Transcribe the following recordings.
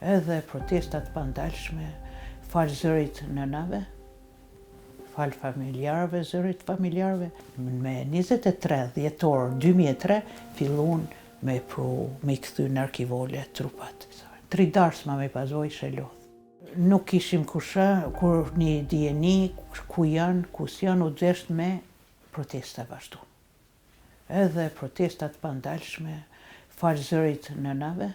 edhe protestat pandalshme, falë zërit nënave, falë familjarëve, zërit familjarëve. Me 23 dhjetor 2003 fillun me i kthy në arkivole trupat. 3 darsma me pasoj shelodh. Nuk ishim kur një dijeni ku janë, kus janë u dzesht me protesta vazhdu. Edhe protestat pandalshme, falë zërit nënave,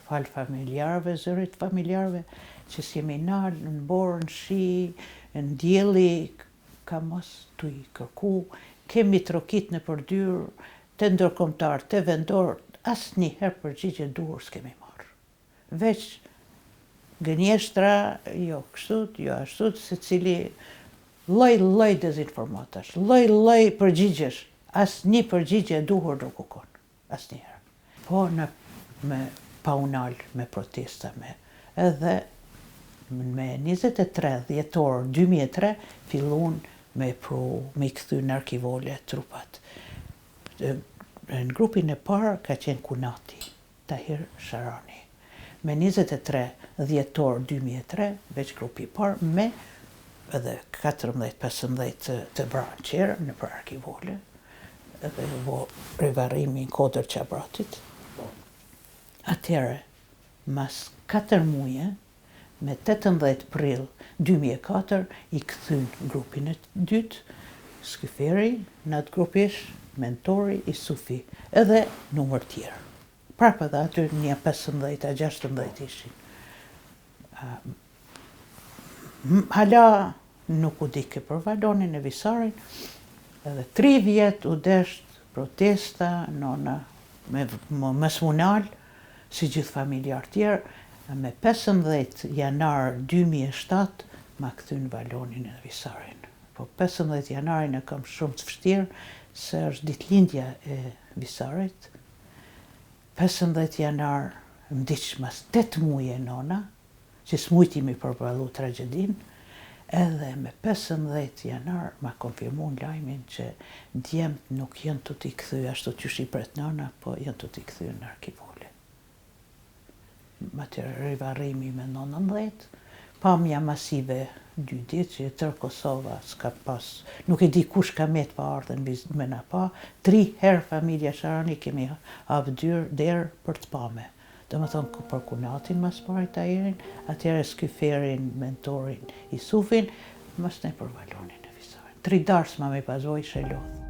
falë familjarëve, zërit familjarëve, që s'jemi nalë në borë, në shi, në djeli, ka mos t'u i kërku, kemi trokit në përdyrë, të ndërkombëtar, të vendor, asë një herë përgjigje duhur s'kemi marrë. Veç gënjeshtra, jo kështut, jo ashtut, se cili lloj dezinformatash, lloj përgjigjesh, asë një përgjigje duhur nuk u konë, asë një herë. Po me pa unal me protesta edhe me 23 dhjetor 2003 fillun me i kthy në arkivole trupat. Në grupin e parë ka qenë Kunati, Tahir Sharani. Me 23 dhjetor 2003, veç grupi parë, me edhe 14-15 të branë qerë në për arkivole, edhe vo rivarrimi në kodër Qabratit. Atëhere, mas 4 muje, me 18 prill 2004, i kthyn grupin e dytë, Skyferi, në atë grupish, mentori, i Sufi, edhe numër tjerë. Prapë dhe aty një 15-16 ishin. Hala nuk u dike për Valonin e Visarin, edhe 3 vjet u desht protesta, nona, me mësmunal, si gjithë familjar tjerë, me 15 janar 2007 ma kthyn Valonin e Visarin. Po 15 janarin e kam shumë të vështirë, se është ditëlindja e Visarit. 15 janar m'diq mas 8 muje nona, që s'mujti mi përballu tragedin, edhe me 15 janar ma konfirmun lajmin që djemt nuk janë të t'i kthy ashtu qysh i pret nona, po janë të t'i kthy në arkivole. Atëherë rivarrimi me 19, pamja masive 2 ditë, që tërë Kosova s'ka pas, nuk e di kush ka met pa ardhen me na pa, 3 herë familja Sharani kemi hapë derë për të pame. Do më thonë për Kunatin mas pari Tahirin, atëherë Skyferin, mentorin, i Sufin, mas ne për Valonin e Visarin. 3 darsma me pasoj shelodh.